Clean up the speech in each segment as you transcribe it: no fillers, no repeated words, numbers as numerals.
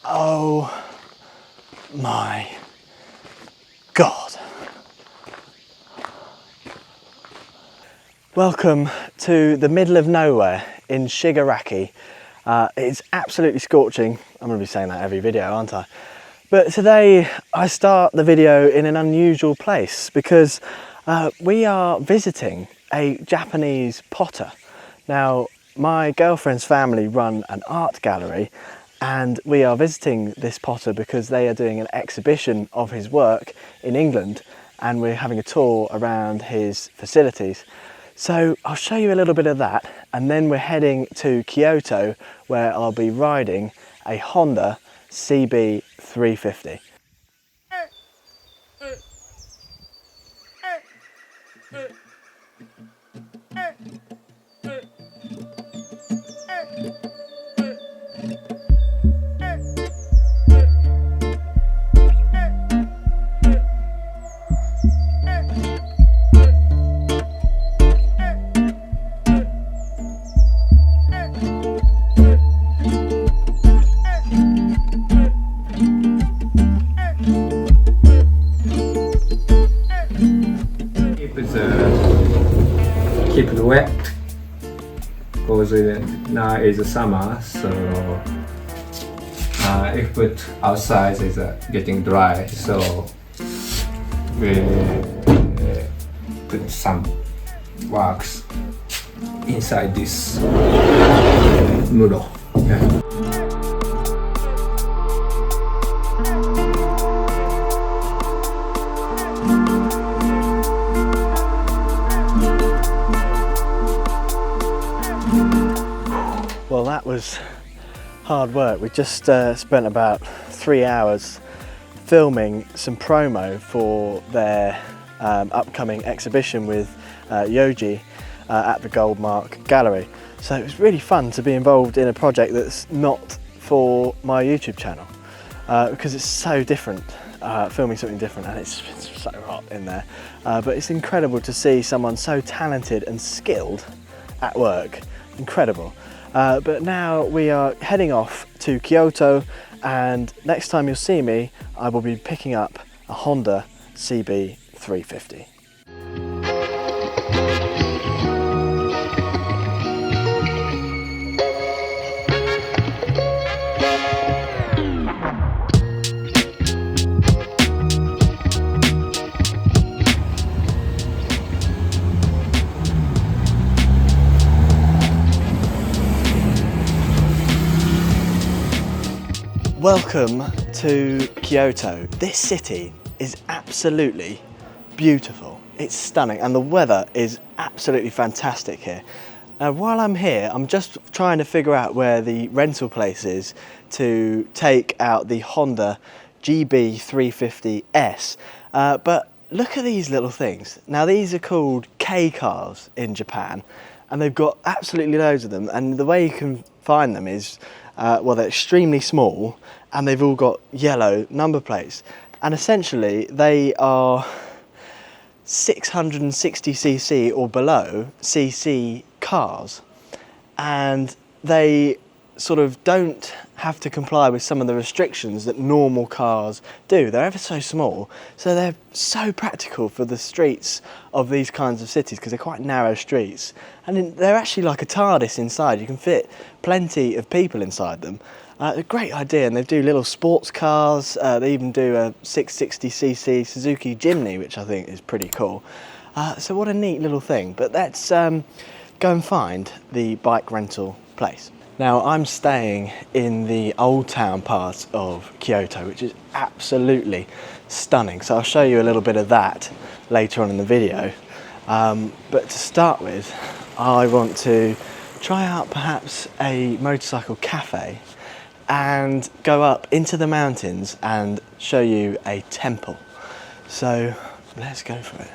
Oh my God. Welcome to the middle of nowhere in Shigaraki. It's absolutely scorching. I'm going to be saying that every video, aren't I? But today I start the video in an unusual place because we are visiting a Japanese potter. Now, my girlfriend's family run an art gallery and we are visiting this potter because they are doing an exhibition of his work in England and we're having a tour around his facilities. So I'll show you a little bit of that and then we're heading to Kyoto where I'll be riding a Honda CB350. Keep it wet because now is summer, so if put outside is getting dry, so we put some wax inside this noodle. Yeah. Well, that was hard work. We just spent about 3 hours filming some promo for their upcoming exhibition with Yoji at the Goldmark Gallery. So it was really fun to be involved in a project that's not for my YouTube channel because it's so different, filming something different, and it's so hot in there. But it's incredible to see someone so talented and skilled at work. Incredible. But now we are heading off to Kyoto, and next time you'll see me, I will be picking up a Honda CB350. Welcome to Kyoto. This city is absolutely beautiful. It's stunning and the weather is absolutely fantastic here. Now, while I'm here, I'm just trying to figure out where the rental place is to take out the Honda GB350 but look at these little things. Now, these are called K cars in Japan and they've got absolutely loads of them, and the way you can find them is well, they're extremely small and they've all got yellow number plates, and essentially they are 660cc or below cc cars, and they sort of don't have to comply with some of the restrictions that normal cars do. They're ever so small, so they're so practical for the streets of these kinds of cities because they're quite narrow streets, and they're actually like a TARDIS inside. You can fit plenty of people inside them. A great idea, and they do little sports cars. They even do a 660cc Suzuki Jimny, which I think is pretty cool. So what a neat little thing. But let's go and find the bike rental place. Now, I'm staying in the old town part of Kyoto, which is absolutely stunning. So I'll show you a little bit of that later on in the video. But to start with, I want to try out perhaps a motorcycle cafe and go up into the mountains and show you a temple. So let's go for it.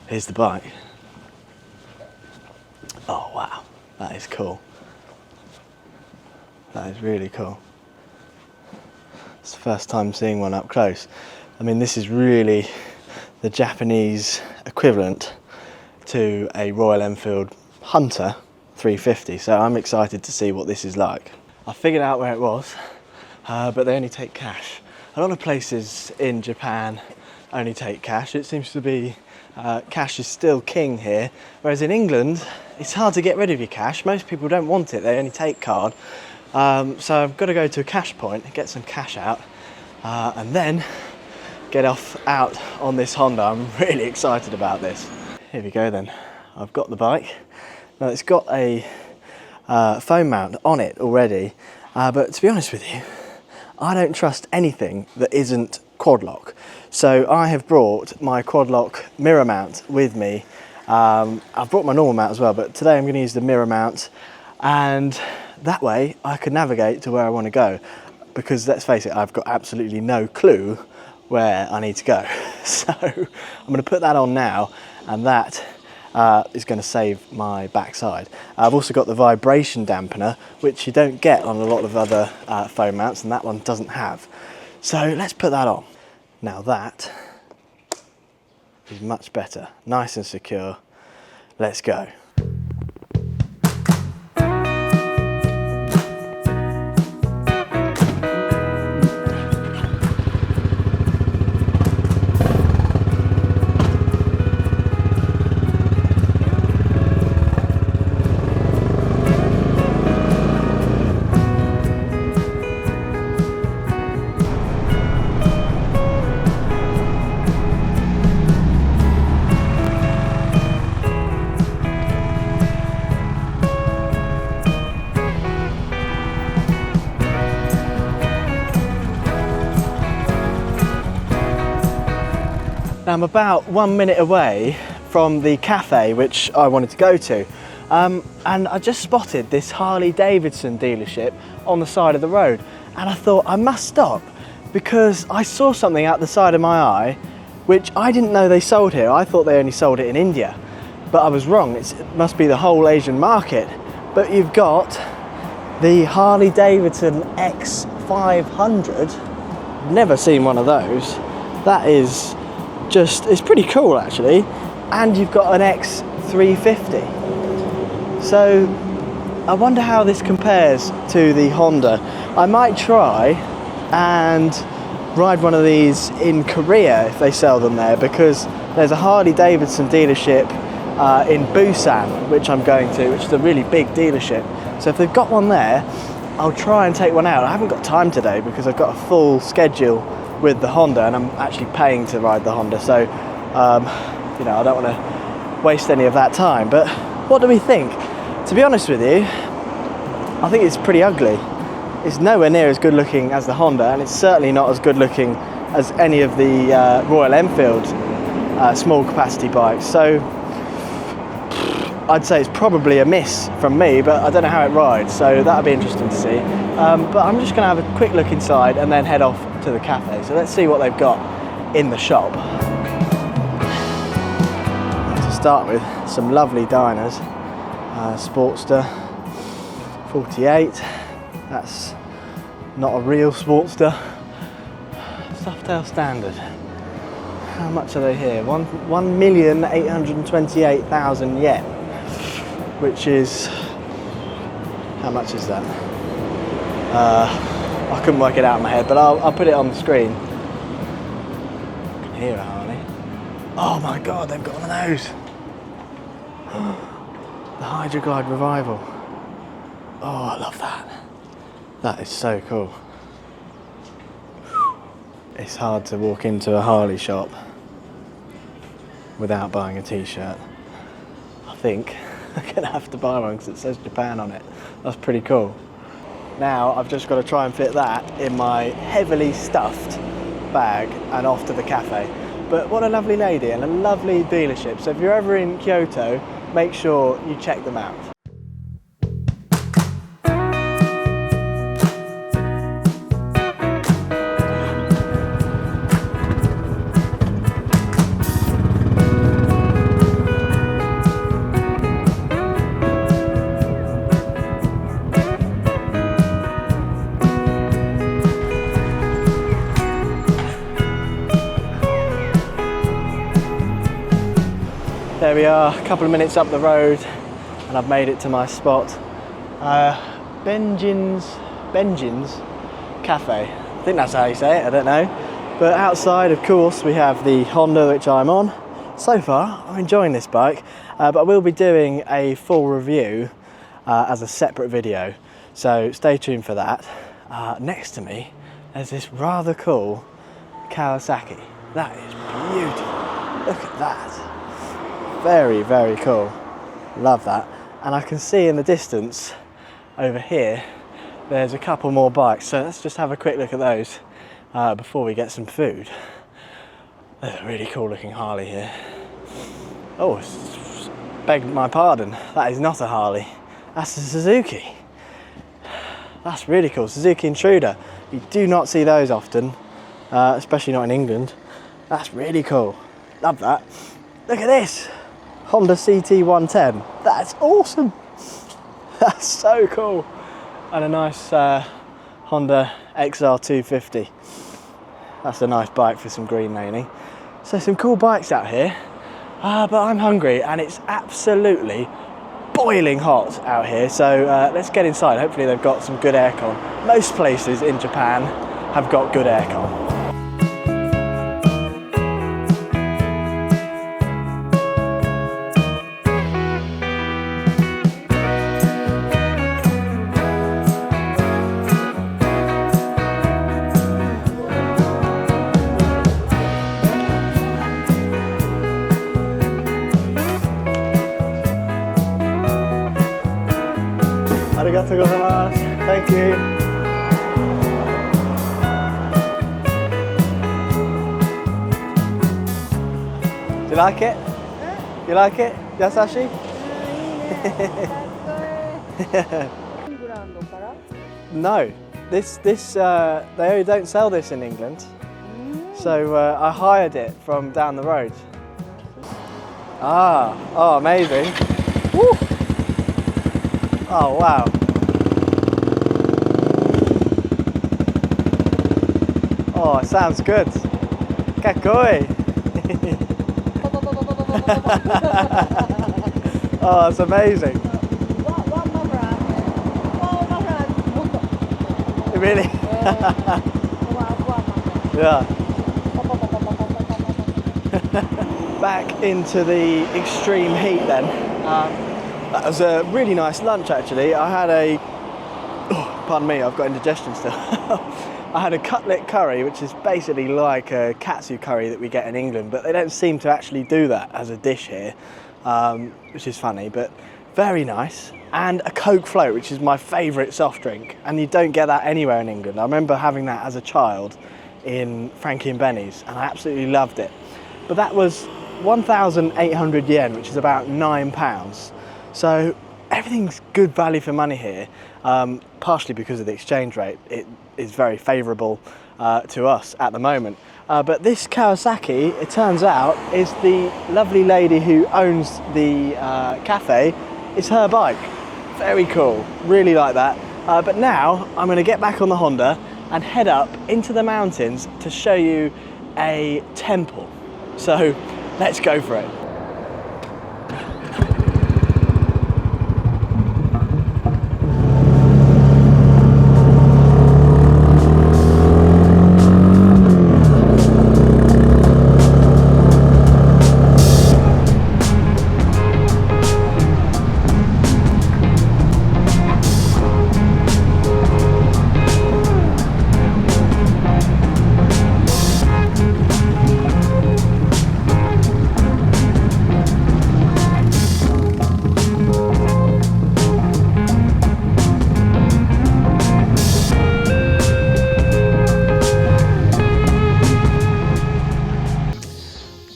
Here's the bike. Oh wow, that is cool. That is really cool. It's the first time seeing one up close. I mean, this is really the Japanese equivalent to a Royal Enfield Hunter 350, so I'm excited to see what this is like. I figured out where it was. but they only take cash. A lot of places in Japan only take cash. It seems to be cash is still king here, whereas in England it's hard to get rid of your cash. Most people don't want it, they only take card. So I've got to go to a cash point, get some cash out, and then get out on this Honda. I'm really excited about this. Here we go then. I've got the bike. Now it's got a phone mount on it already, but to be honest with you, I don't trust anything that isn't quad lock. So I have brought my quad lock mirror mount with me. I've brought my normal mount as well, but today I'm going to use the mirror mount, and that way I can navigate to where I want to go, because let's face it, I've got absolutely no clue where I need to go. So I'm going to put that on now, and that is going to save my backside. I've also got the vibration dampener, which you don't get on a lot of other phone mounts, and that one doesn't have. So let's put that on. Now that is much better, nice and secure. Let's go. Now I'm about 1 minute away from the cafe which I wanted to go to, and I just spotted this Harley-Davidson dealership on the side of the road, and I thought I must stop because I saw something out the side of my eye which I didn't know they sold here. I thought they only sold it in India, but I was wrong. It must be the whole Asian market. But you've got the Harley-Davidson X500. Never seen one of those. That is it's pretty cool actually. And you've got an X350. So I wonder how this compares to the Honda. I might try and ride one of these in Korea if they sell them there, because there's a Harley-Davidson dealership in Busan which I'm going to, which is a really big dealership. So if they've got one there, I'll try and take one out. I haven't got time today because I've got a full schedule with the Honda, and I'm actually paying to ride the Honda, so you know, I don't want to waste any of that time. But what do we think? To be honest with you, I think it's pretty ugly. It's nowhere near as good looking as the Honda, and it's certainly not as good looking as any of the Royal Enfield small capacity bikes. So I'd say it's probably a miss from me, but I don't know how it rides, so that'll be interesting to see. But I'm just going to have a quick look inside and then head off to the cafe. So let's see what they've got in the shop. To start with, some lovely diners. Sportster 48. That's not a real Sportster. Softail Standard. How much are they here? 1,828,000 yen. Which is, how much is that? I couldn't work it out in my head, but I'll put it on the screen. I can hear it, Harley. Oh my God, they've got one of those. The Hydroglide Revival. Oh, I love that. That is so cool. It's hard to walk into a Harley shop without buying a t-shirt. I think I'm gonna have to buy one because it says Japan on it. That's pretty cool. Now I've just got to try and fit that in my heavily stuffed bag and off to the cafe. But what a lovely lady and a lovely dealership. So if you're ever in Kyoto, make sure you check them out. There we are, a couple of minutes up the road and I've made it to my spot. Benjin's cafe. I think that's how you say it, I don't know. But outside, of course, we have the Honda, which I'm on. So far, I'm enjoying this bike, but I will be doing a full review as a separate video, so stay tuned for that. Next to me, there's this rather cool Kawasaki. That is beautiful. Look at that. Very, very cool. Love that. And I can see in the distance over here, there's a couple more bikes, so let's just have a quick look at those before we get some food. There's a really cool looking Harley here. Oh, beg my pardon, that is not a Harley, that's a Suzuki. That's really cool, Suzuki Intruder. You do not see those often, especially not in England. That's really cool, love that. Look at this, Honda CT110, that's awesome. That's so cool. And a nice Honda XR250. That's a nice bike for some green laning. So some cool bikes out here, but I'm hungry and it's absolutely boiling hot out here. So let's get inside. Hopefully they've got some good aircon. Most places in Japan have got good aircon. Arigatou gozaimasu. Thank you. Do you like it? You like it? Yasashi? No. This they don't sell this in England. So I hired it from down the road. Oh, amazing. Woo. Oh wow. Oh, it sounds good. Kakoi. Oh, it's amazing. Really? Yeah. Back into the extreme heat then. That was a really nice lunch actually. I had a, oh, pardon me, I've got indigestion still. I had a cutlet curry, which is basically like a katsu curry that we get in England, but they don't seem to actually do that as a dish here, which is funny, but very nice. And a Coke float, which is my favourite soft drink, and you don't get that anywhere in England. I remember having that as a child in Frankie and Benny's, and I absolutely loved it. But that was 1,800 yen, which is about £9. So everything's good value for money here, partially because of the exchange rate. It is very favourable to us at the moment. But this Kawasaki, it turns out, is the lovely lady who owns the cafe. It's her bike. Very cool, really like that. But now I'm going to get back on the Honda and head up into the mountains to show you a temple. So let's go for it.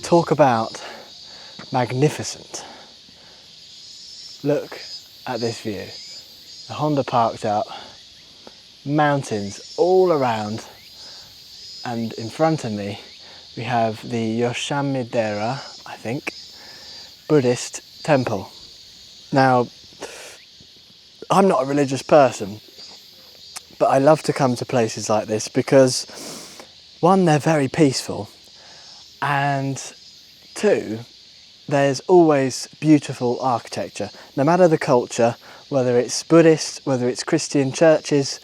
Talk about magnificent. Look at this view. The Honda parked out, mountains all around, and in front of me we have the Yoshamidera, I think, Buddhist temple. Now, I'm not a religious person, but I love to come to places like this because, one, they're very peaceful, and two, there's always beautiful architecture. No matter the culture, whether it's Buddhist, whether it's Christian churches,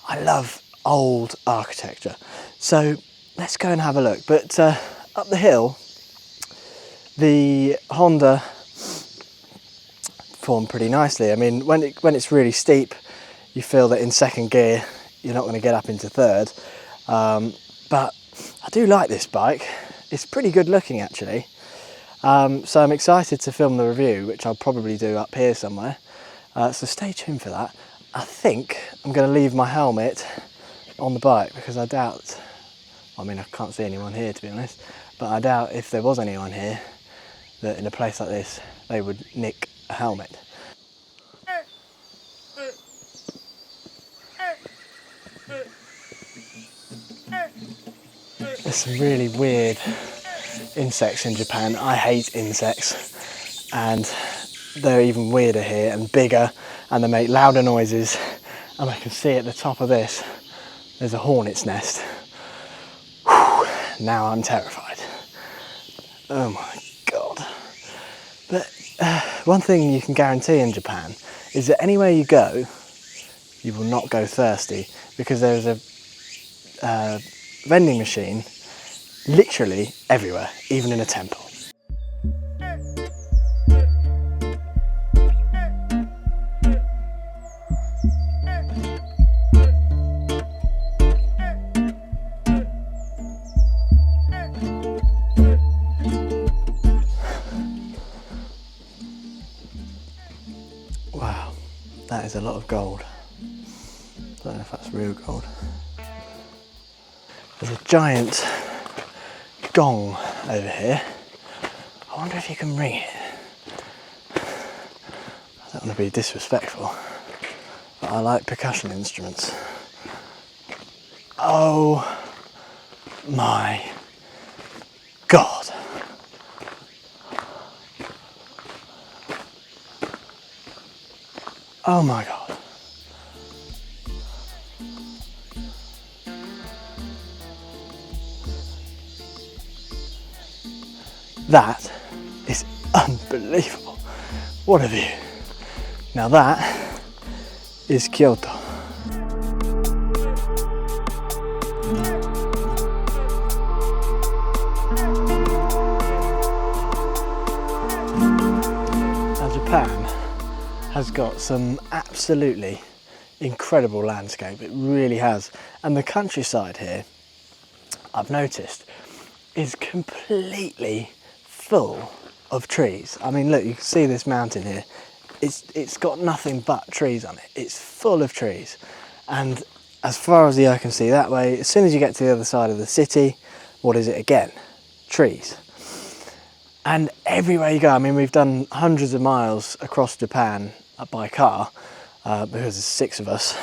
I love old architecture. So let's go and have a look. But up the hill, the Honda formed pretty nicely. I mean, when it's really steep, you feel that in second gear you're not going to get up into third. But I do like this bike. It's pretty good looking actually. So I'm excited to film the review, which I'll probably do up here somewhere. So stay tuned for that. I think I'm going to leave my helmet on the bike because I doubt, I mean I can't see anyone here to be honest, but I doubt if there was anyone here that in a place like this they would nick a helmet. There's some really weird insects in Japan. I hate insects, and they're even weirder here and bigger, and they make louder noises. And I can see at the top of this there's a hornet's nest. Whew, now I'm terrified. Oh my god. But one thing you can guarantee in Japan is that anywhere you go, you will not go thirsty, because there's a vending machine literally everywhere, even in a temple. Wow, that is a lot of gold. I don't know if that's real gold. There's a giant gong over here. I wonder if you can ring it. I don't want to be disrespectful, but I like percussion instruments. Oh my god. Oh my god. That is unbelievable. What a view. Now that is Kyoto. Now Japan has got some absolutely incredible landscape. It really has. And the countryside here, I've noticed, is completely full of trees. I mean, look, you can see this mountain here. It's got nothing but trees on it. It's full of trees. And as far as the eye can see that way, as soon as you get to the other side of the city, what is it again? Trees. And everywhere you go, I mean, we've done hundreds of miles across Japan by car, because there's 6 of us,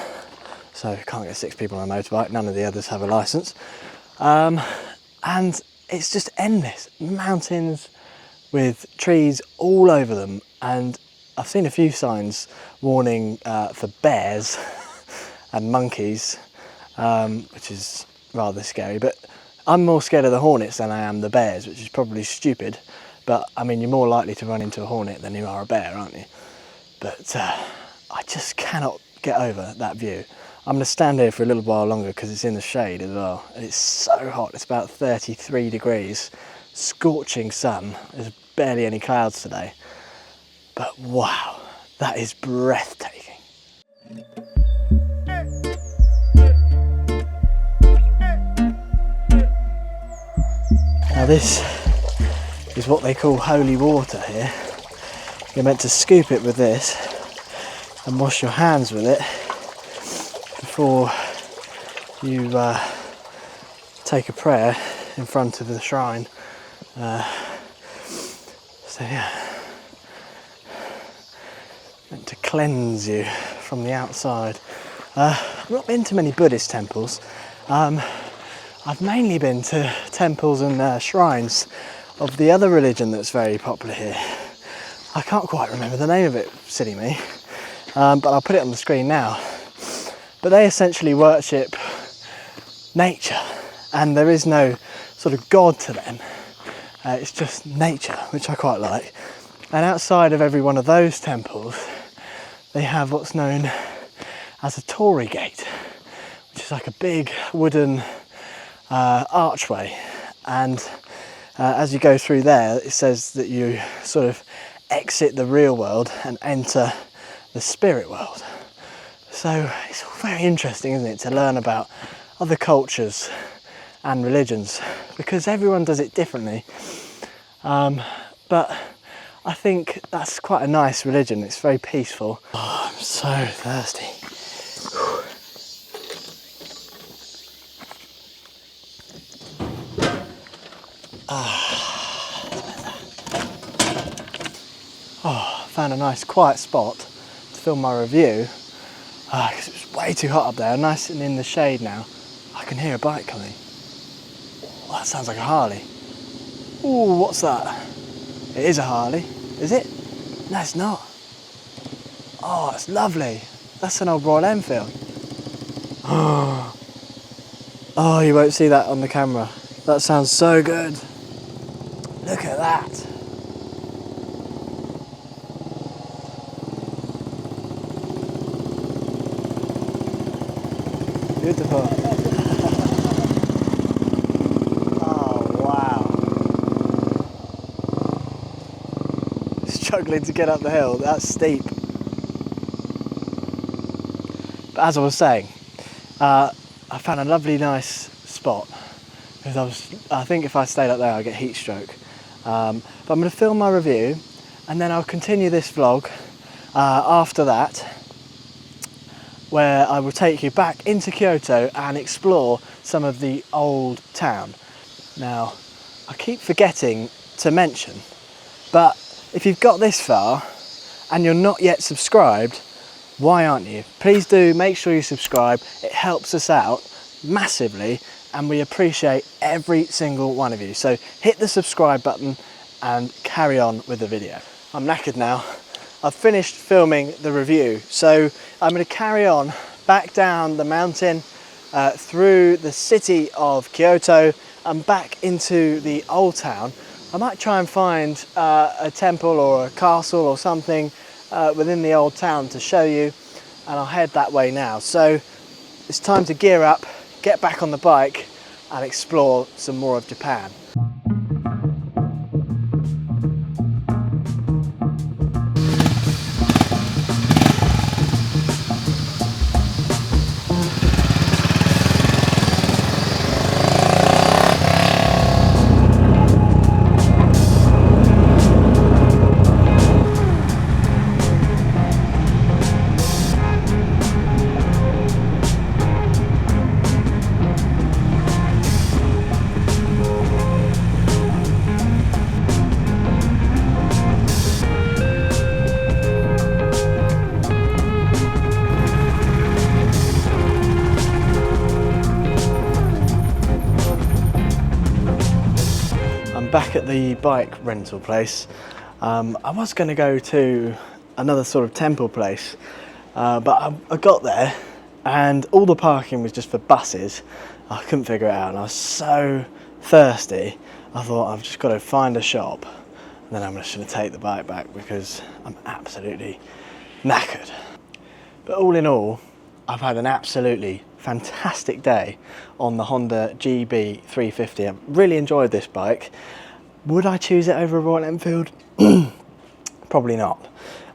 so you can't get 6 people on a motorbike. None of the others have a license. And it's just endless. Mountains with trees all over them, and I've seen a few signs warning for bears and monkeys, which is rather scary, but I'm more scared of the hornets than I am the bears, which is probably stupid, but I mean, you're more likely to run into a hornet than you are a bear, aren't you? But I just cannot get over that view. I'm going to stand here for a little while longer because it's in the shade as well. And it's so hot. It's about 33 degrees, scorching sun. There's barely any clouds today. But wow, that is breathtaking. Now this is what they call holy water here. You're meant to scoop it with this and wash your hands with it before you take a prayer in front of the shrine. So yeah, meant to cleanse you from the outside. I've not been to many Buddhist temples. I've mainly been to temples and shrines of the other religion that's very popular here. I can't quite remember the name of it, silly me, but I'll put it on the screen now. But they essentially worship nature, and there is no sort of god to them. It's just nature, which I quite like. And outside of every one of those temples, they have what's known as a torii gate, which is like a big wooden archway, and as you go through there, it says that you sort of exit the real world and enter the spirit world. So it's all very interesting, isn't it, to learn about other cultures and religions, because everyone does it differently. But I think that's quite a nice religion. It's very peaceful. Oh, I'm so thirsty. Oh, found a nice quiet spot to film my review, because it was way too hot up there. Nice and in the shade now. I can hear a bike coming. Oh, that sounds like a Harley. Ooh, what's that? It is a Harley. Is it? No, it's not. Oh, it's lovely. That's an old Royal Enfield. Oh, you won't see that on the camera. That sounds so good. Look at that. Beautiful. Oh, wow. Struggling to get up the hill, that's steep. But as I was saying, I found a lovely nice spot, because I think if I stayed up there I'd get heat stroke. But I'm going to film my review, and then I'll continue this vlog after that, where I will take you back into Kyoto and explore some of the old town. Now, I keep forgetting to mention, but if you've got this far and you're not yet subscribed, why aren't you? Please do make sure you subscribe. It helps us out massively, and we appreciate every single one of you. So hit the subscribe button and carry on with the video. I'm knackered now. I've finished filming the review, so I'm going to carry on back down the mountain through the city of Kyoto and back into the old town. I might try and find a temple or a castle or something within the old town to show you, and I'll head that way now. So it's time to gear up, get back on the bike and explore some more of Japan. Back at the bike rental place. I was going to go to another sort of temple place, but I got there and all the parking was just for buses. I couldn't figure it out, and I was so thirsty. I thought, I've just got to find a shop, and then I'm just going to take the bike back because I'm absolutely knackered. But all in all, I've had an absolutely fantastic day on the Honda GB350. I've really enjoyed this bike. Would I choose it over a Royal Enfield? Probably not.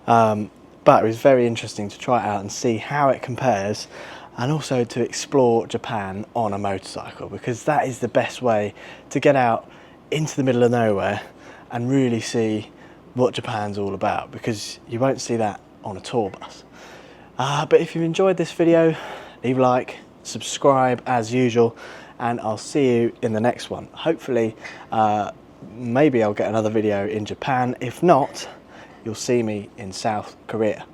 But it was very interesting to try it out and see how it compares, and also to explore Japan on a motorcycle, because that is the best way to get out into the middle of nowhere and really see what Japan's all about, because you won't see that on a tour bus. But if you've enjoyed this video, leave a like, subscribe as usual, and I'll see you in the next one. Hopefully, maybe I'll get another video in Japan. If not, you'll see me in South Korea.